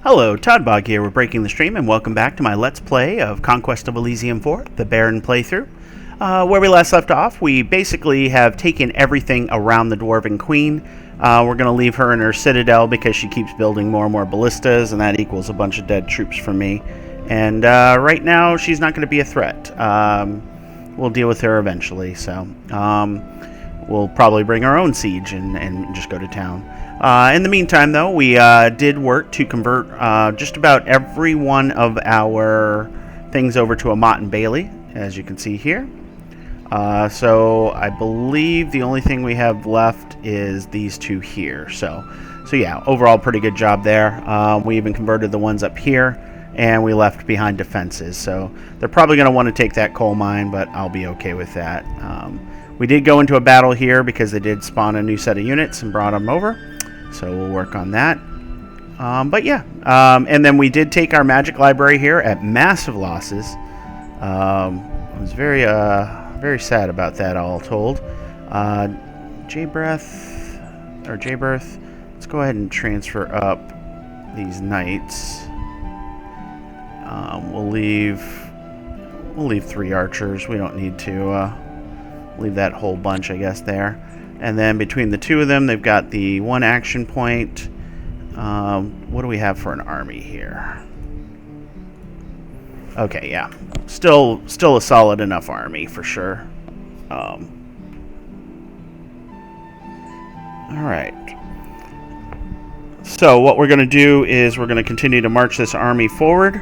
Hello, Toddbog here. We're breaking the stream, and welcome back to my Let's Play of Conquest of Elysium 4, the Baron playthrough. Where we last left off, we basically have taken everything around the Dwarven Queen. We're going to leave her in her citadel because she keeps building more and more ballistas, and that equals a bunch of dead troops for me. And right now, she's not going to be a threat. We'll deal with her eventually, so we'll probably bring our own siege and just go to town. In the meantime, though, we did work to convert just about every one of our things over to a Mott and Bailey, as you can see here. So I believe the only thing we have left is these two here. So yeah, overall pretty good job there. We even converted the ones up here, and we left behind defenses. So they're probably going to want to take that coal mine, but I'll be okay with that. We did go into a battle here because they did spawn a new set of units and brought them over. So we'll work on that. But yeah, and then we did take our magic library here at massive losses. I was very sad about that, all told. J-Birth, let's go ahead and transfer up these knights. We'll leave 3 archers. We don't need to leave that whole bunch, I guess, there. And then between the two of them, they've got the 1 action point. What do we have for an army here? Okay, yeah. Still a solid enough army, for sure. Alright. So what we're going to do is we're going to continue to march this army forward.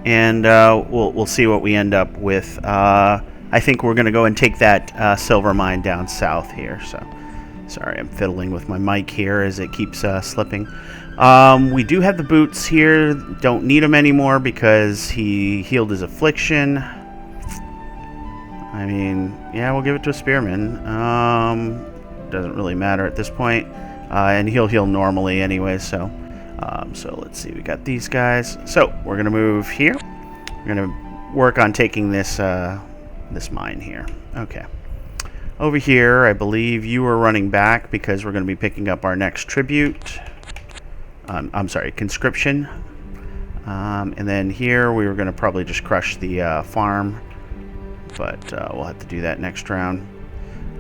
And we'll see what we end up with. I think we're going to go and take that silver mine down south here. So, sorry, I'm fiddling with my mic here as it keeps slipping. We do have the boots here. Don't need them anymore because he healed his affliction. I mean, yeah, we'll give it to a spearman. Doesn't really matter at this point. And he'll heal normally anyway. So let's see. We got these guys. So we're going to move here. We're going to work on taking this mine here. Okay. Over here, I believe you are running back because we're going to be picking up our next tribute. I'm sorry, conscription. And then here, we were going to probably just crush the farm. But we'll have to do that next round.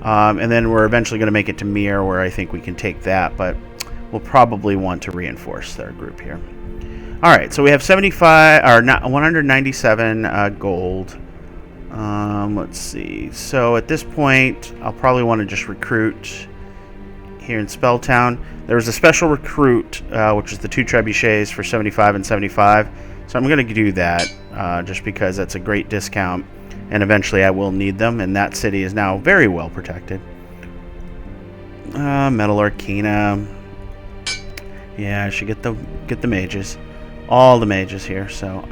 And then we're eventually going to make it to Mir, where I think we can take that. But we'll probably want to reinforce our group here. Alright, so we have 197 gold. Let's see. So at this point, I'll probably want to just recruit here in Spelltown. There was a special recruit, which is the 2 trebuchets for 75 and 75. So I'm going to do that just because that's a great discount. And eventually I will need them. And that city is now very well protected. Metal Arcana. Yeah, I should get the mages. All the mages here. So,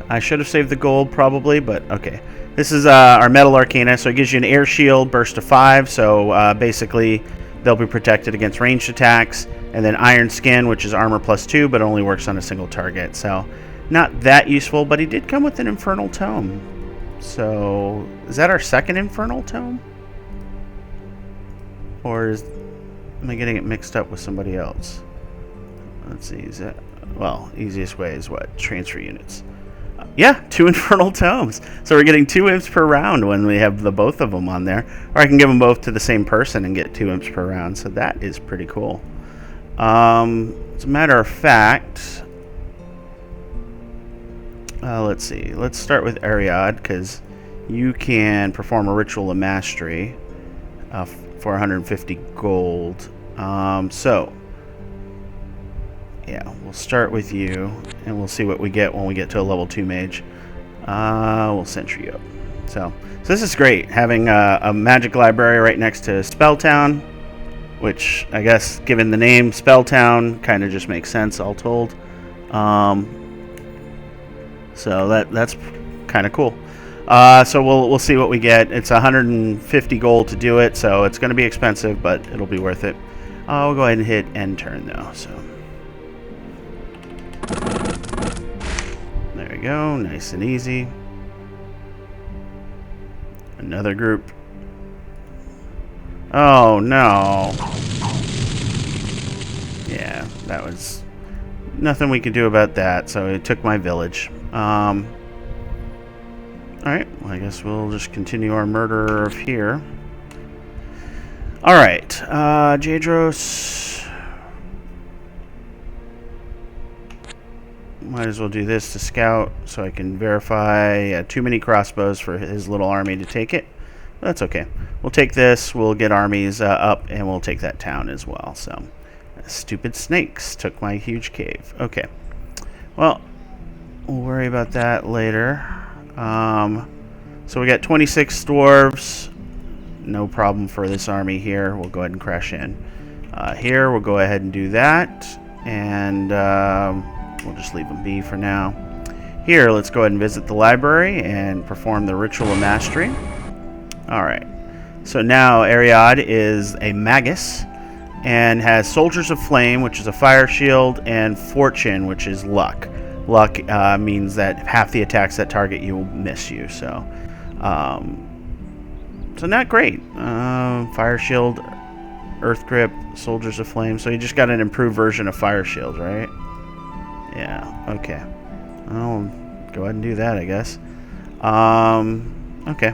I should have saved the gold probably, but okay. This is our Metal Arcana, so it gives you an air shield, burst of 5, so basically they'll be protected against ranged attacks. And then Iron Skin, which is armor plus 2, but only works on a single target. So not that useful, but he did come with an Infernal Tome. So is that our second Infernal Tome? Or am I getting it mixed up with somebody else? Let's see, is that... Well, easiest way is what? Transfer units. Yeah, 2 Infernal Tomes. So we're getting 2 imps per round when we have the both of them on there. Or I can give them both to the same person and get 2 imps per round. So that is pretty cool. As a matter of fact, let's see. Let's start with Ariad, because you can perform a Ritual of Mastery for 150 gold. Yeah, we'll start with you, and we'll see what we get when we get to a level 2 mage. We'll sentry you up. So this is great, having a magic library right next to Spelltown, which I guess, given the name Spelltown, kind of just makes sense, all told. So that's kind of cool. So we'll see what we get. It's 150 gold to do it, so it's going to be expensive, but it'll be worth it. We'll go ahead and hit end turn, though. So. There we go, nice and easy. Another group. Oh no. Yeah, that was nothing we could do about that, so it took my village. Alright, well, I guess we'll just continue our murder of here. Alright, Jadros. Might as well do this to scout so I can verify too many crossbows for his little army to take it. That's okay. We'll take this, we'll get armies up, and we'll take that town as well. So, stupid snakes took my huge cave. Okay. Well, we'll worry about that later. So we got 26 dwarves. No problem for this army here. We'll go ahead and crash in. Here, we'll go ahead and do that. And we'll just leave them be for now. Here, let's go ahead and visit the library and perform the Ritual of Mastery. Alright. So now Ariad is a magus and has Soldiers of Flame, which is a fire shield, and Fortune, which is luck. Luck means that half the attacks that target you will miss you. So not great. Fire shield, Earth Grip, Soldiers of Flame. So you just got an improved version of Fire Shield, right? Yeah, okay. I'll go ahead and do that, I guess. Okay.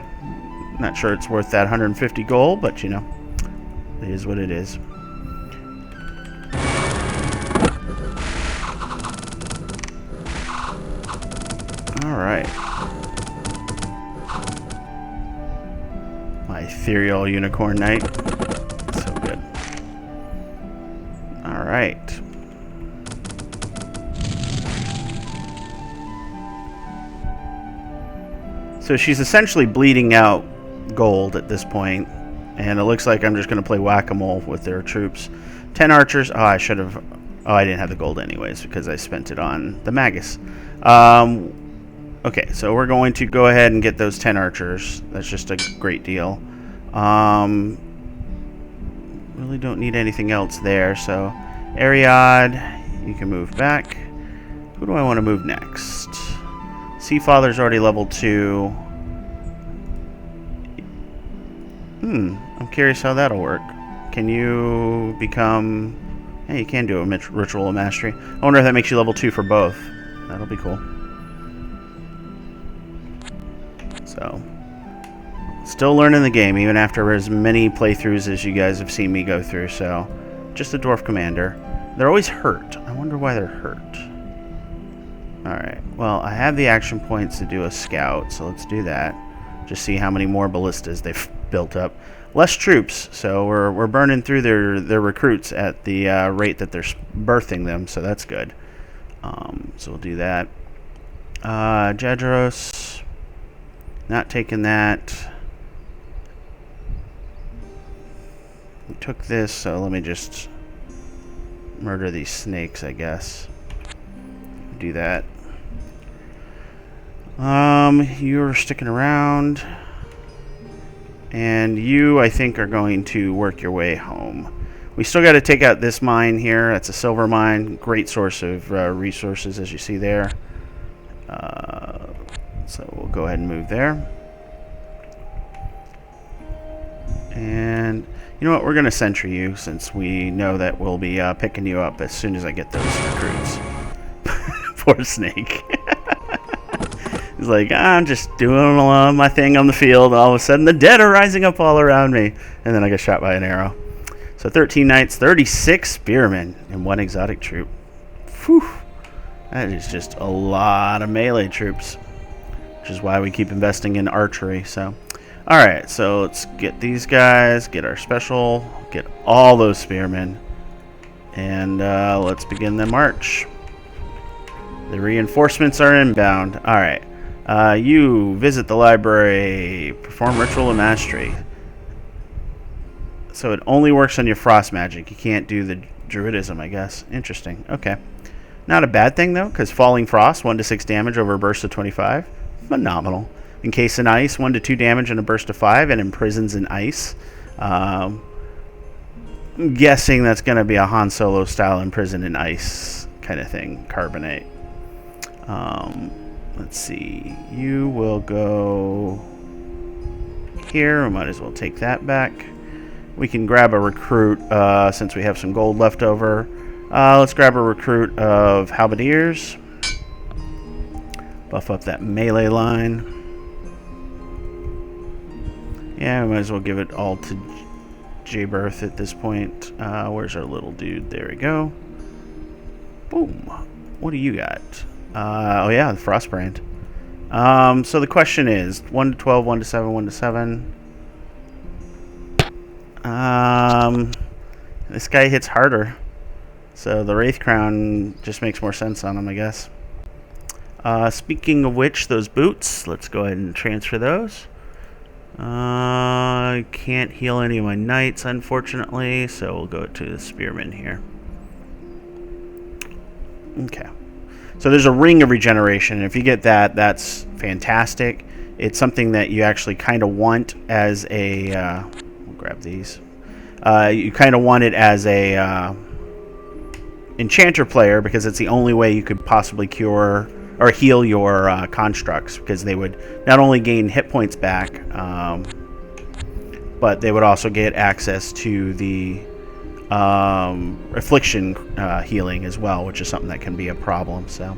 Not sure it's worth that 150 gold, but you know, it is what it is. Alright. My ethereal unicorn knight. So good. Alright. So she's essentially bleeding out gold at this point, and it looks like I'm just going to play whack-a-mole with their troops. 10 archers. Oh, I should have... Oh, I didn't have the gold anyways because I spent it on the magus. Okay, so we're going to go ahead and get those 10 archers. That's just a great deal. Really don't need anything else there, so Ariad, you can move back. Who do I want to move next? Seafather's already level 2. I'm curious how that'll work. Can you become... Yeah, you can do a Ritual of Mastery. I wonder if that makes you level 2 for both. That'll be cool. So, still learning the game, even after as many playthroughs as you guys have seen me go through. So, just a dwarf commander. They're always hurt. I wonder why they're hurt. Alright, well, I have the action points to do a scout, so let's do that. Just see how many more ballistas they've built up. Less troops, so we're burning through their recruits at the rate that they're birthing them, so that's good. So we'll do that. Jedros, not taking that. We took this, so let me just murder these snakes, I guess. Do that. You're sticking around. And you, I think, are going to work your way home. We still got to take out this mine here. That's a silver mine. Great source of resources, as you see there. So we'll go ahead and move there. And you know what? We're going to sentry you, since we know that we'll be picking you up as soon as I get those recruits. Poor snake. He's like, I'm just doing my thing on the field. All of a sudden, the dead are rising up all around me. And then I get shot by an arrow. So 13 knights, 36 spearmen, and 1 exotic troop. Whew. That is just a lot of melee troops. Which is why we keep investing in archery. So, alright, so let's get these guys, get our special, get all those spearmen. And let's begin the march. The reinforcements are inbound. Alright. You visit the library, perform Ritual of Mastery. So it only works on your frost magic. You can't do the druidism, I guess. Interesting. Okay. Not a bad thing, though, because Falling Frost, 1 to 6 damage over a burst of 25. Phenomenal. Encase in Ice, 1 to 2 damage in a burst of 5, and imprisons in ice. I'm guessing that's going to be a Han Solo style imprison in ice kind of thing. Carbonate. Let's see. You will go here. We might as well take that back. We can grab a recruit since we have some gold left over. Let's grab a recruit of halberdiers. Buff up that melee line. Yeah, we might as well give it all to J-Birth at this point. Where's our little dude? There we go. Boom. What do you got? Oh yeah, the Frostbrand. So the question is 1 to 12, 1 to 7, 1 to 7. This guy hits harder, so the Wraith Crown just makes more sense on him, I guess. Speaking of which, those boots, let's go ahead and transfer those. I can't heal any of my knights, unfortunately, so we'll go to the Spearman here. Okay. So there's a ring of regeneration, and if you get that, that's fantastic. It's something that you actually kind of want as a... we'll grab these. You kind of want it as a enchanter player, because it's the only way you could possibly cure or heal your constructs, because they would not only gain hit points back, but they would also get access to the affliction healing as well, which is something that can be a problem. So,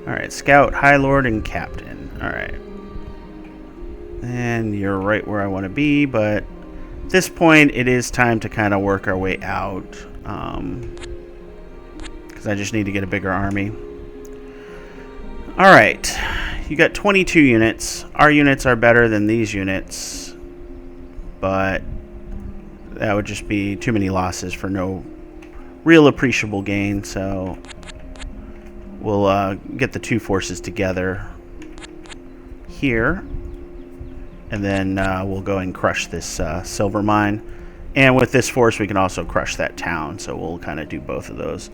all right, Scout, High Lord, and Captain. All right, and you're right where I want to be, but at this point, it is time to kind of work our way out. Because I just need to get a bigger army. Alright, you got 22 units. Our units are better than these units, but that would just be too many losses for no real appreciable gain, so we'll get the two forces together here, and then we'll go and crush this silver mine. And with this force, we can also crush that town, so we'll kind of do both of those.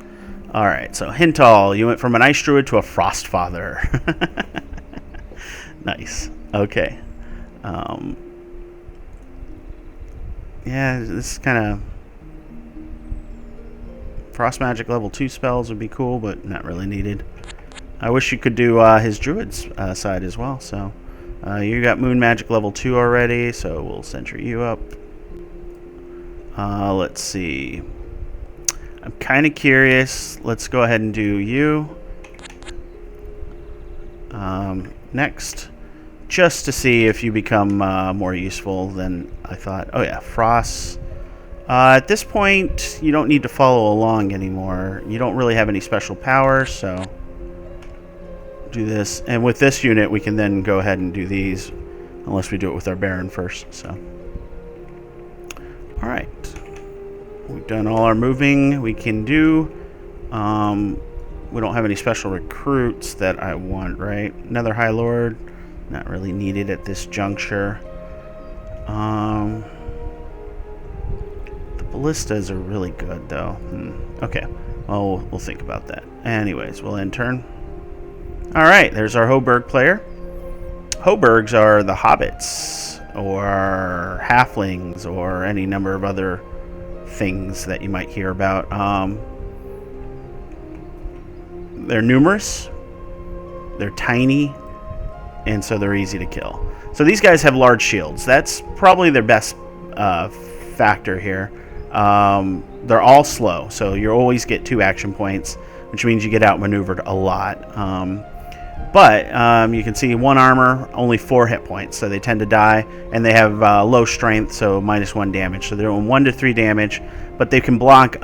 Alright, so Hintal, you went from an Ice Druid to a Frost Father. Nice. Okay. Yeah, this is kind of... Frost Magic level 2 spells would be cool, but not really needed. I wish you could do his Druid's side as well, so... you got Moon Magic level 2 already, so we'll center you up. Let's see... I'm kind of curious. Let's go ahead and do you next, just to see if you become more useful than I thought. Oh yeah, Frost. At this point, you don't need to follow along anymore. You don't really have any special powers, so do this. And with this unit, we can then go ahead and do these, unless we do it with our Baron first. So, all right. We've done all our moving we can do. We don't have any special recruits that I want, right? Another High Lord. Not really needed at this juncture. The ballistas are really good, though. Okay. Well, we'll think about that. Anyways, we'll end turn. Alright, there's our Hoburg player. Hoburgs are the hobbits, or halflings, or any number of other things that you might hear about. They're numerous, they're tiny, and so they're easy to kill. So these guys have large shields. That's probably their best factor here. They're all slow, so you always get 2 action points, which means you get outmaneuvered a lot. But you can see 1 armor, only 4 hit points, so they tend to die, and they have low strength, so -1 damage. So they're doing 1 to 3 damage, but they can block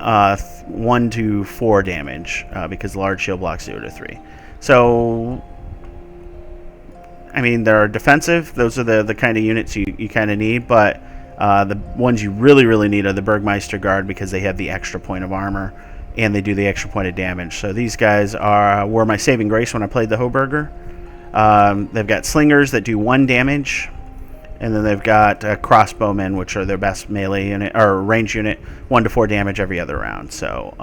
1 to 4 damage because the large shield blocks 0 to 3. So, I mean, they're defensive. Those are the kind of units you kind of need, but the ones you really need are the Burgmeister Guard, because they have the extra point of armor, and they do the extra point of damage. So these guys were my saving grace when I played the Hoburger. They've got slingers that do 1 damage, and then they've got crossbowmen, which are their best melee unit or range unit, 1 to 4 damage every other round. So,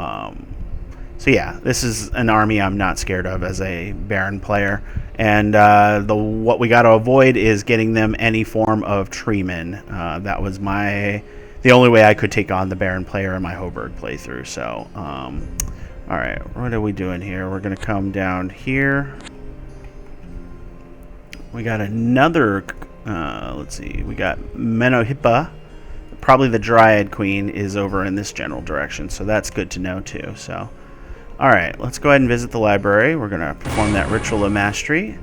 so yeah, this is an army I'm not scared of as a Baron player. And what we got to avoid is getting them any form of treemen. That was the only way I could take on the Baron player in my Hoburg playthrough. So, all right, what are we doing here? We're going to come down here. We got another, let's see, we got Menohippa probably the Dryad Queen is over in this general direction, so that's good to know too. So, alright, let's go ahead and visit the library. We're going to perform that Ritual of Mastery.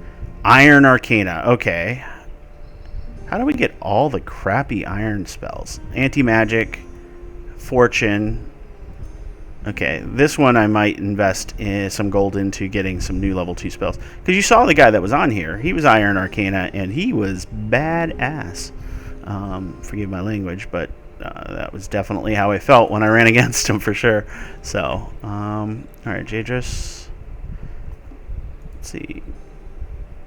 Iron Arcana, okay. How do we get all the crappy iron spells? Anti-magic, fortune. Okay, this one I might invest some gold into getting some new level 2 spells. Because you saw the guy that was on here. He was Iron Arcana, and he was badass. Forgive my language, but that was definitely how I felt when I ran against him for sure. So, alright, Jadris. Let's see.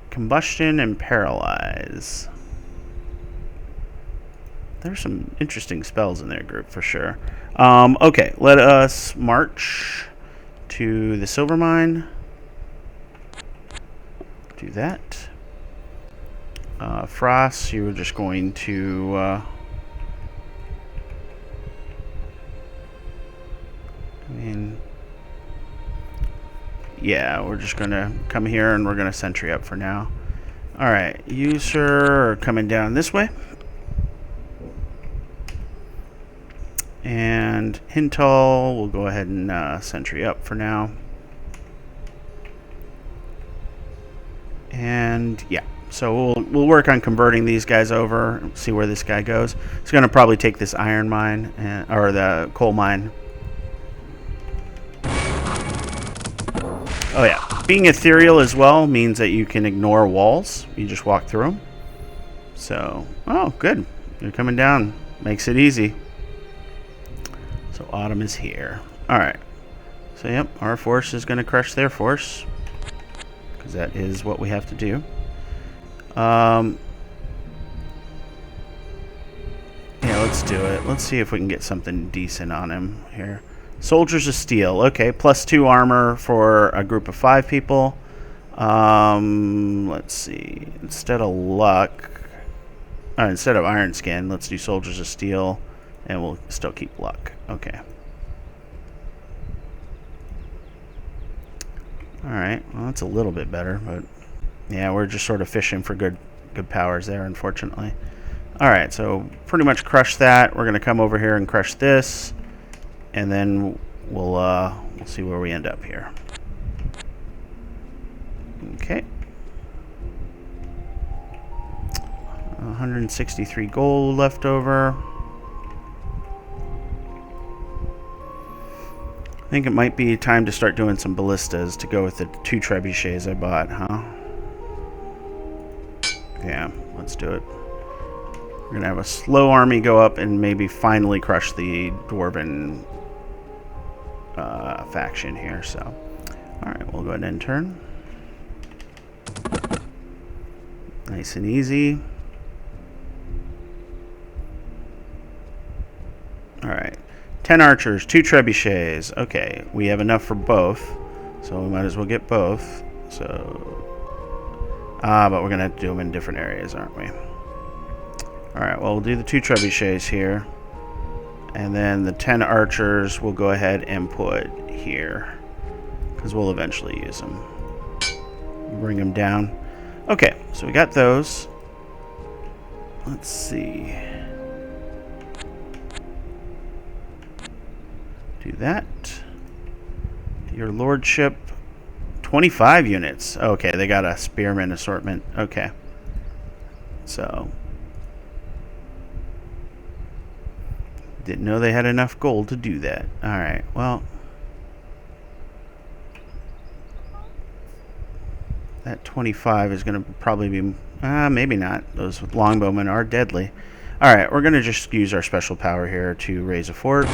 Combustion and Paralyze. There's some interesting spells in their group for sure. Okay, let us march to the silver mine. Do that. Frost, you were just going to... I mean... Yeah, we're just going to come here and we're going to sentry up for now. Alright, you, sir, are coming down this way. And Hintal will go ahead and sentry up for now. And yeah, so we'll work on converting these guys over, see where this guy goes. He's going to probably take this iron mine, or the coal mine. Oh yeah, being ethereal as well means that you can ignore walls. You just walk through them. So, oh good, you're coming down. Makes it easy. So Autumn is here. Alright. So yep, our force is going to crush their force. Because that is what we have to do. Yeah, let's do it. Let's see if we can get something decent on him here. Soldiers of Steel. Okay, +2 armor for a group of 5 people. Let's see. Instead of luck... instead of Iron Skin, let's do Soldiers of Steel. And we'll still keep luck. Okay. Alright, well that's a little bit better, but yeah, we're just sort of fishing for good powers there, unfortunately. Alright, so pretty much crush that. We're gonna come over here and crush this, and then we'll see where we end up here. Okay. 163 gold left over. I think it might be time to start doing some ballistas to go with the 2 trebuchets I bought, huh? Yeah, let's do it. We're going to have a slow army go up and maybe finally crush the Dwarven faction here, so. Alright, we'll go ahead and turn. Nice and easy. Alright. 10 archers, 2 trebuchets. Okay, we have enough for both, so we might as well get both. So, but we're gonna have to do them in different areas, aren't we? All right. Well, we'll do the 2 trebuchets here, and then the 10 archers we'll go ahead and put here, because we'll eventually use them. Bring them down. Okay, so we got those. Let's see. Do that. Your lordship, 25 units. Okay, they got a spearman assortment. Okay. So, didn't know they had enough gold to do that. Alright, well, that 25 is going to probably be, maybe not. Those longbowmen are deadly. Alright, we're going to just use our special power here to raise a fort.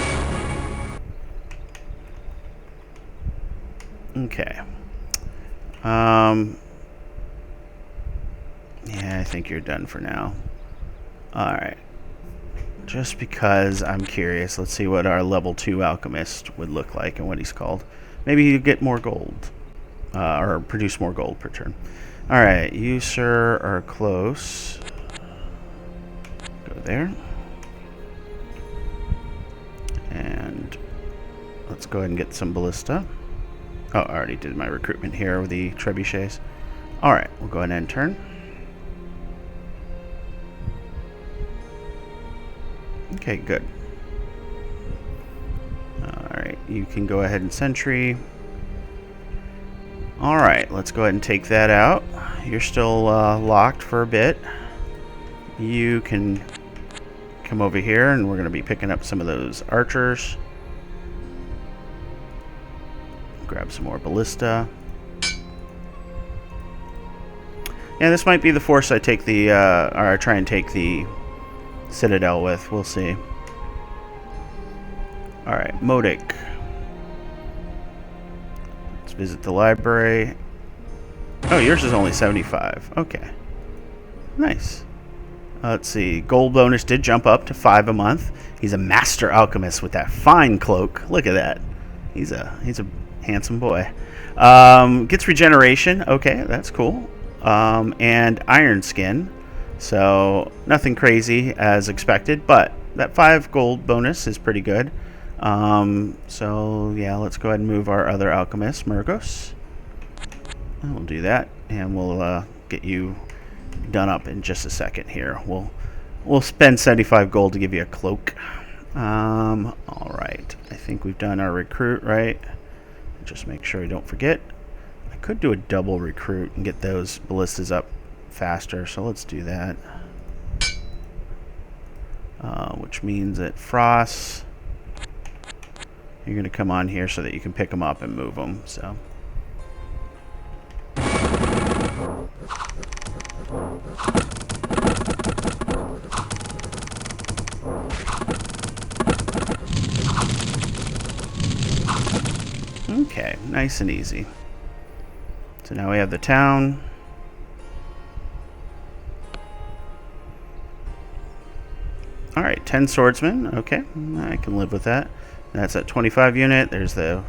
Okay. Yeah, I think you're done for now. Alright. Just because I'm curious, let's see what our level 2 alchemist would look like and what he's called. Maybe he'd get more gold. Or produce more gold per turn. Alright, you, sir, are close. Go there. And let's go ahead and get some ballista. Oh, I already did my recruitment here with the trebuchets. Alright, we'll go ahead and turn. Okay, good. Alright, you can go ahead and sentry. Alright, let's go ahead and take that out. You're still locked for a bit. You can come over here, and we're going to be picking up some of those archers. Grab some more ballista. Yeah, this might be the force I take the, or I try and take the Citadel with. We'll see. Alright, Modic. Let's visit the library. Oh, yours is only 75. Okay. Nice. Let's see. Gold bonus did jump up to 5 a month. He's a master alchemist with that fine cloak. Look at that. He's a handsome boy. Gets regeneration. Okay, that's cool. And iron skin. So nothing crazy as expected, but that 5 gold bonus is pretty good. So yeah, let's go ahead and move our other alchemist, Murgos. We'll do that, and we'll get you done up in just a second here. We'll spend 75 gold to give you a cloak. All right, I think we've done our recruit, right? Just make sure I don't forget. I could do a double recruit and get those ballistas up faster, so let's do that. Which means that Frost, you're going to come on here so that you can pick them up and move them. So. Okay, nice and easy. So now we have the town. Alright, 10 swordsmen. Okay, I can live with that. That's at 25 unit. There's the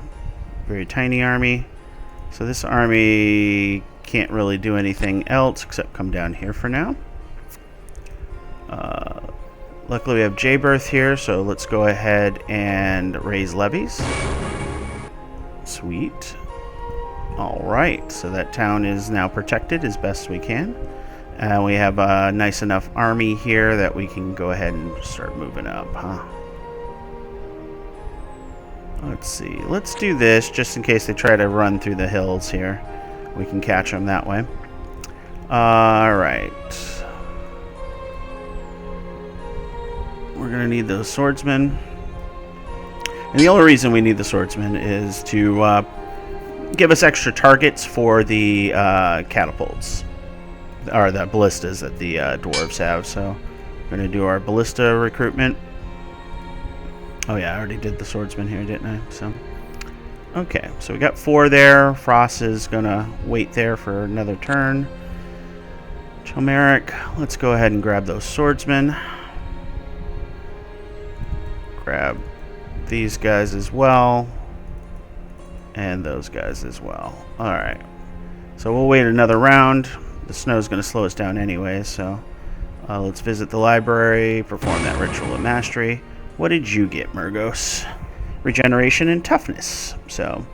very tiny army. So this army can't really do anything else except come down here for now. Luckily we have Jaybirth here, so let's go ahead and raise levies. Sweet. Alright, so that town is now protected as best we can. We have a nice enough army here that we can go ahead and start moving up, huh? Let's see. Let's do this just in case they try to run through the hills here. We can catch them that way. Alright. We're going to need those swordsmen. And the only reason we need the swordsmen is to give us extra targets for the catapults. Or the ballistas that the dwarves have. So we're going to do our ballista recruitment. Oh yeah, I already did the swordsman here, didn't I? So okay, so we got 4 there. Frost is going to wait there for another turn. Chomeric, let's go ahead and grab those swordsmen. Grab these guys as well. And those guys as well. Alright. So we'll wait another round. The snow's going to slow us down anyway, so let's visit the library, perform that ritual of mastery. What did you get, Murgos? Regeneration and toughness. So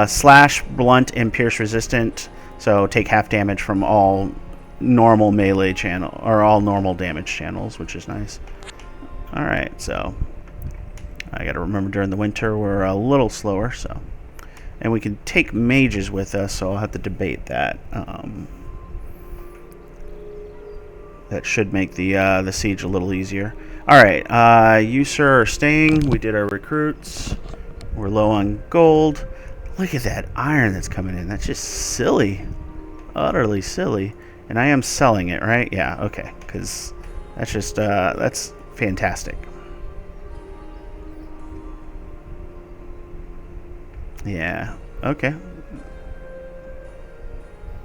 slash, blunt, and pierce resistant. So take half damage from all normal melee channel, or all normal damage channels, which is nice. Alright, so I got to remember during the winter we're a little slower, so. And we can take mages with us, so I'll have to debate that. That should make the siege a little easier. Alright, you, sir, are staying. We did our recruits. We're low on gold. Look at that iron that's coming in. That's just silly. Utterly silly. And I am selling it, right? Yeah, okay. Because that's just, that's fantastic. Yeah, okay.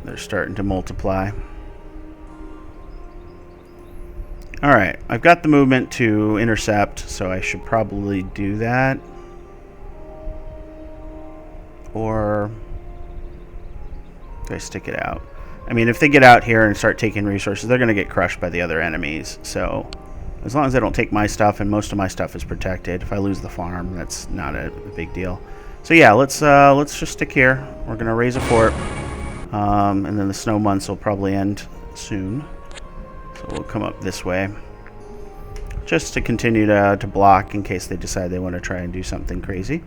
They're starting to multiply. Alright, I've got the movement to intercept, so I should probably do that. Or do I stick it out? I mean, if they get out here and start taking resources, they're going to get crushed by the other enemies. So as long as they don't take my stuff, and most of my stuff is protected, if I lose the farm, that's not a big deal. So yeah, let's just stick here. We're going to raise a fort. And then the snow months will probably end soon. So we'll come up this way. just to continue to block in case they decide they want to try and do something crazy.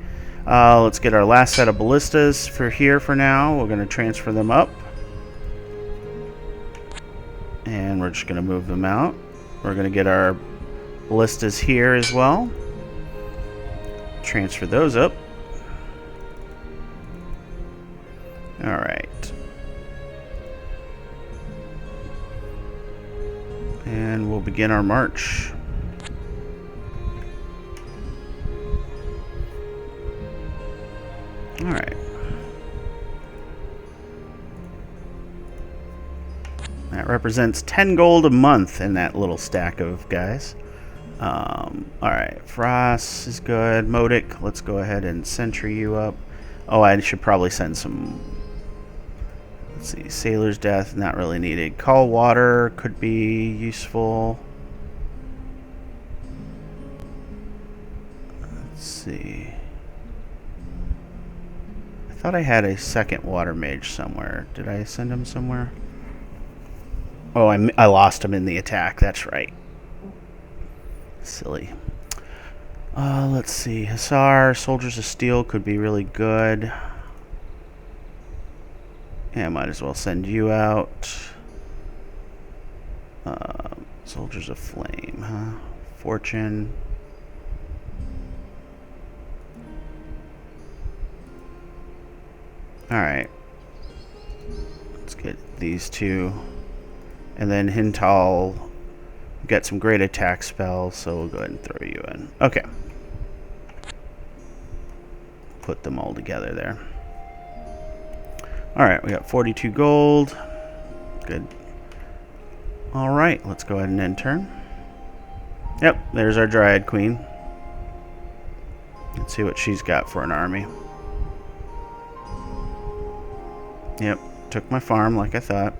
Let's get our last set of ballistas for here for now. We're going to transfer them up. And we're just going to move them out. We're going to get our ballistas here as well. Transfer those up. Alright. And we'll begin our march. Alright. That represents 10 gold a month in that little stack of guys. Alright, Frost is good. Modic, let's go ahead and sentry you up. Oh, I should probably send some... Let's see, Sailor's Death, not really needed. Call Water could be useful. Let's see. I thought I had a second Water Mage somewhere. Did I send him somewhere? Oh, I lost him in the attack. That's right. Silly. Let's see. Hussar, Soldiers of Steel could be really good. Yeah, might as well send you out. Soldiers of Flame, huh? Fortune. Alright. Let's get these two. And then Hintal, got some great attack spells, so we'll go ahead and throw you in. Okay. Put them all together there. Alright, we got 42 gold. Good. Alright, let's go ahead and end turn. Yep, there's our Dryad Queen. Let's see what she's got for an army. Yep, took my farm like I thought.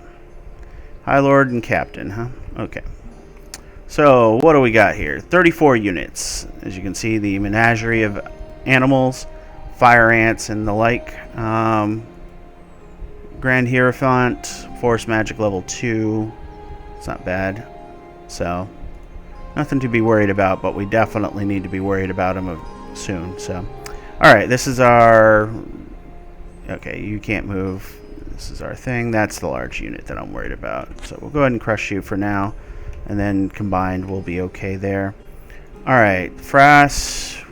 High Lord and Captain, huh? Okay. So, what do we got here? 34 units. As you can see, the menagerie of animals, fire ants, and the like. Grand Hierophant, Force Magic level 2. It's not bad. So, nothing to be worried about, but we definitely need to be worried about him soon. So, alright, this is our... Okay, you can't move. This is our thing. That's the large unit that I'm worried about. So we'll go ahead and crush you for now. And then combined we'll be okay there. Alright, Frass.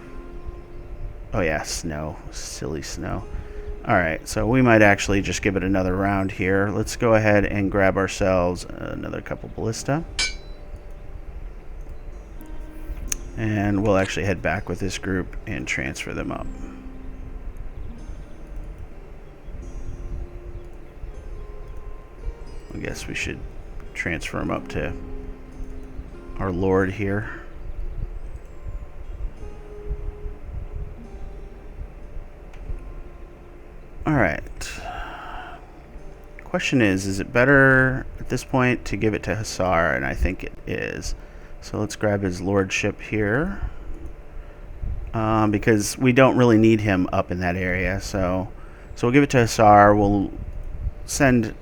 Oh yeah, snow. Silly snow. Alright, so we might actually just give it another round here. Let's go ahead and grab ourselves another couple ballista. And we'll actually head back with this group and transfer them up. I guess we should transfer him up to our Lord here. Alright. Question is it better at this point to give it to Hussar? And I think it is. So let's grab his lordship here. Because we don't really need him up in that area. So we'll give it to Hussar. We'll send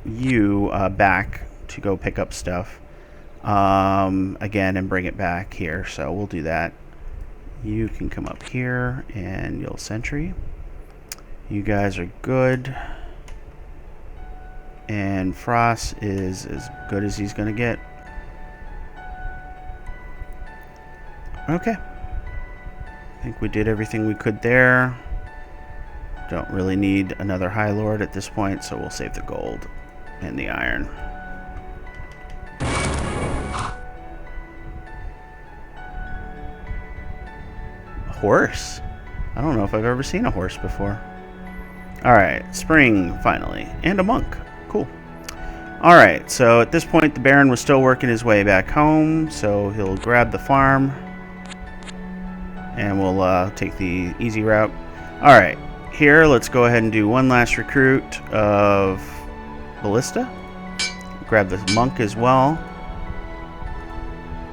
you back to go pick up stuff again and bring it back here, so we'll do that. You can come up here and you'll sentry. You guys are good, and Frost is as good as he's gonna get. Okay, I think we did everything we could there. Don't really need another High Lord at this point, so we'll save the gold and the iron. A horse? I don't know if I've ever seen a horse before. Alright, spring finally. And a monk. Cool. Alright, so at this point the Baron was still working his way back home, so he'll grab the farm. And we'll take the easy route. Alright, here let's go ahead and do one last recruit of Ballista. Grab the monk as well.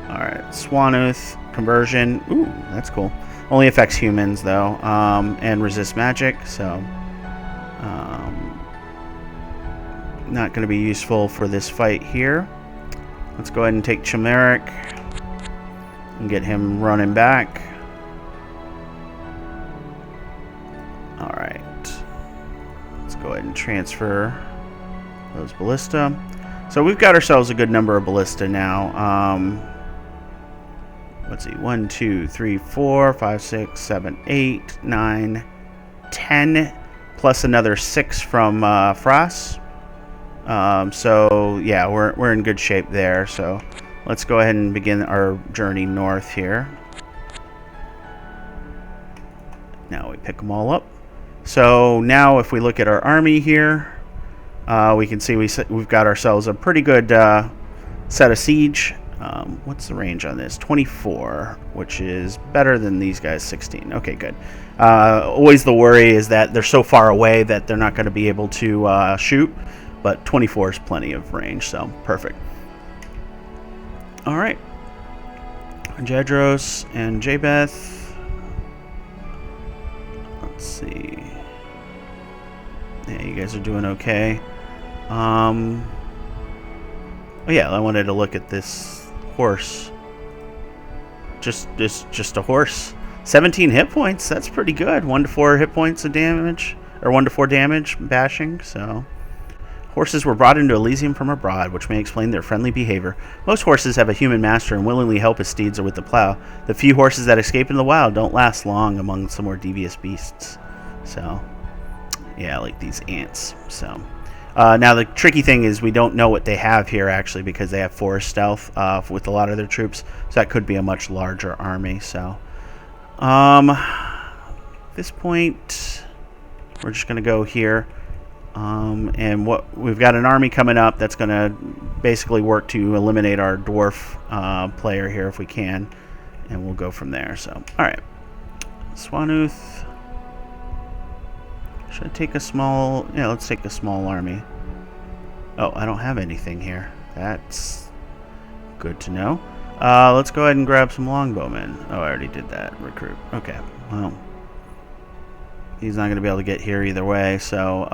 Alright, Swanooth conversion. Ooh, that's cool. Only affects humans though, and resist magic, so not going to be useful for this fight here. Let's go ahead and take Chimeric. and get him running back. Alright. Let's go ahead and transfer those ballista. So we've got ourselves a good number of ballista now. Let's see. 1, 2, 3, 4, 5, 6, 7, 8, 9, 10, plus another 6 from Frost. So yeah, we're in good shape there. So let's go ahead and begin our journey north here. Now we pick them all up. So now if we look at our army here, we can see we've got ourselves a pretty good set of siege. What's the range on this? 24, which is better than these guys, 16. Okay, good. Always the worry is that they're so far away that they're not going to be able to shoot, but 24 is plenty of range, so perfect. All right. Jedros and Jabeth. Let's see. Yeah, you guys are doing okay. Oh yeah, I wanted to look at this horse. Just a horse. 17 hit points. That's pretty good. 1 to 4 hit points of damage, or 1 to 4 damage bashing. So, horses were brought into Elysium from abroad, which may explain their friendly behavior. Most horses have a human master and willingly help his steeds or with the plow. The few horses that escape in the wild don't last long among some more devious beasts. So, yeah, like these ants. So. Now the tricky thing is we don't know what they have here actually because they have forest stealth with a lot of their troops, so that could be a much larger army. So at this point we're just gonna go here, and we've got an army coming up that's gonna basically work to eliminate our dwarf player here if we can, and we'll go from there. So alright, Swanuth. Should I take a small... Yeah, let's take a small army. Oh, I don't have anything here. That's good to know. Let's go ahead and grab some longbowmen. Oh, I already did that. Recruit. Okay, well... He's not going to be able to get here either way, so...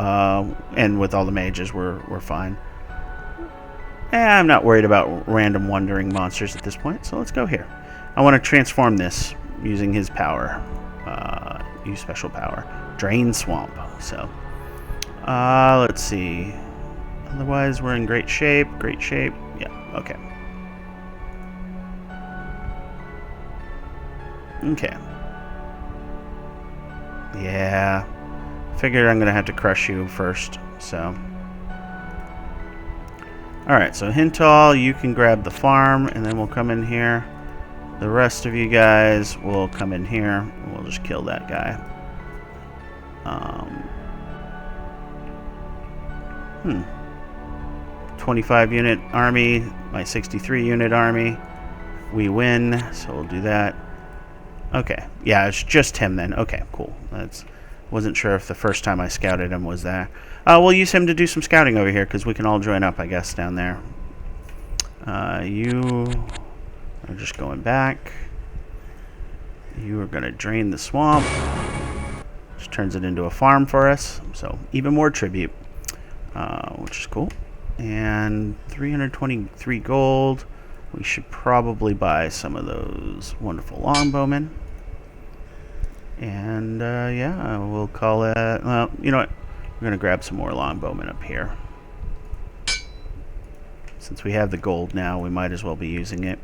and with all the mages, we're fine. I'm not worried about random wandering monsters at this point, so let's go here. I want to transform this using his power. Use special power. Drain Swamp. So, let's see. Otherwise, we're in great shape. Great shape. Yeah, okay. Okay. Yeah. Figured I'm going to have to crush you first, so. Alright, so Hintal, you can grab the farm, and then we'll come in here. The rest of you guys will come in here, and we'll just kill that guy. 25 unit army, my 63 unit army. We win, so we'll do that. Okay, yeah, it's just him then. Okay, cool. Wasn't sure if the first time I scouted him was that. We'll use him to do some scouting over here because we can all join up, I guess, down there. You are just going back. You are going to drain the swamp. Which turns it into a farm for us, so even more tribute, which is cool. And 323 gold. We should probably buy some of those wonderful longbowmen. And yeah, we'll call it. Well, you know what? We're gonna grab some more longbowmen up here. Since we have the gold now, we might as well be using it.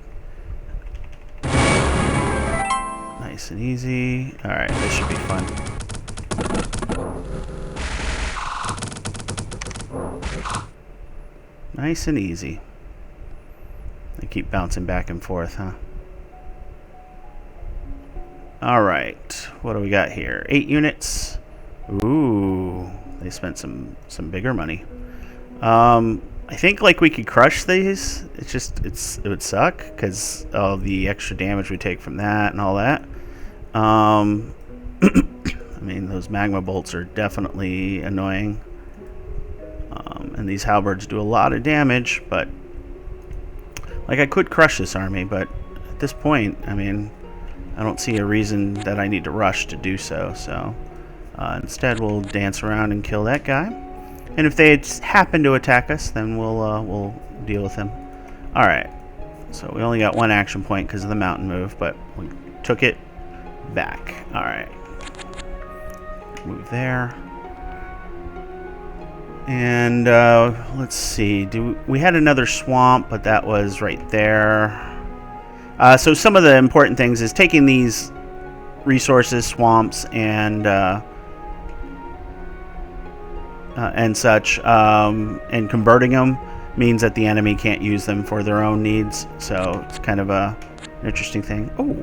Nice and easy. All right, this should be fun. Nice and easy. They keep bouncing back and forth, huh? Alright, what do we got here? 8 units. Ooh, they spent some bigger money. I think like we could crush these. It would suck because of the extra damage we take from that and all that. I mean, those magma bolts are definitely annoying. And these halberds do a lot of damage, but like I could crush this army, but at this point, I mean, I don't see a reason that I need to rush to do so. So instead, we'll dance around and kill that guy. And if they happen to attack us, then we'll deal with him. All right. So we only got one action point because of the mountain move, but we took it back. All right. Move there. And let's see. We had another swamp, but that was right there. So some of the important things is taking these resources, swamps, and such, and converting them means that the enemy can't use them for their own needs. So it's kind of an interesting thing. Oh,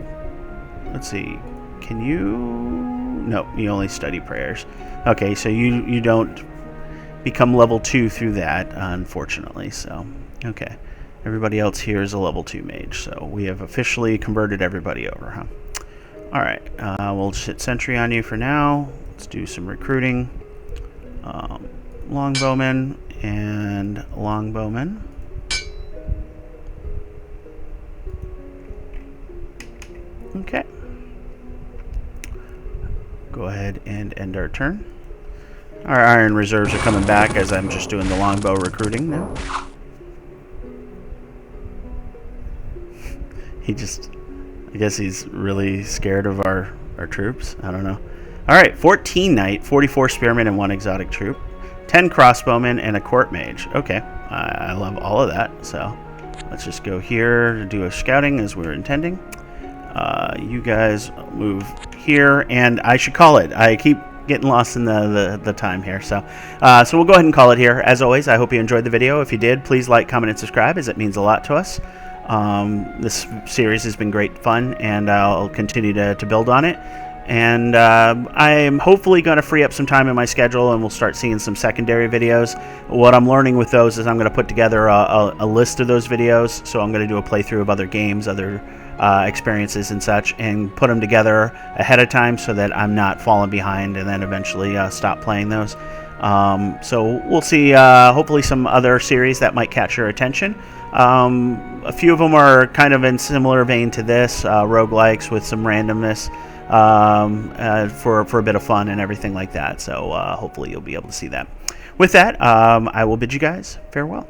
let's see. Can you? No, you only study prayers. Okay, so you don't become level 2 through that, unfortunately. So, okay. Everybody else here is a level 2 mage. So we have officially converted everybody over, huh? Alright, we'll just hit sentry on you for now. Let's do some recruiting. Longbowmen and longbowmen. Okay. Go ahead and end our turn. Our iron reserves are coming back as I'm just doing the longbow recruiting now. I guess he's really scared of our troops. I don't know. Alright, 14 knight, 44 spearmen, and 1 exotic troop. 10 crossbowmen and a court mage. Okay, I love all of that. So let's just go here to do a scouting as we were intending. You guys move here, and I should call it. I keep getting lost in the time here. So we'll go ahead and call it here. As always, I hope you enjoyed the video. If you did, please like, comment, and subscribe, as it means a lot to us. This series has been great fun, and I'll continue to build on it. And I'm hopefully going to free up some time in my schedule, and we'll start seeing some secondary videos. What I'm learning with those is I'm going to put together a list of those videos. So I'm going to do a playthrough of other games, other experiences and such, and put them together ahead of time so that I'm not falling behind and then eventually stop playing those. So we'll see hopefully some other series that might catch your attention. A few of them are kind of in similar vein to this, roguelikes with some randomness, for a bit of fun and everything like that. So hopefully you'll be able to see that. With that, I will bid you guys farewell.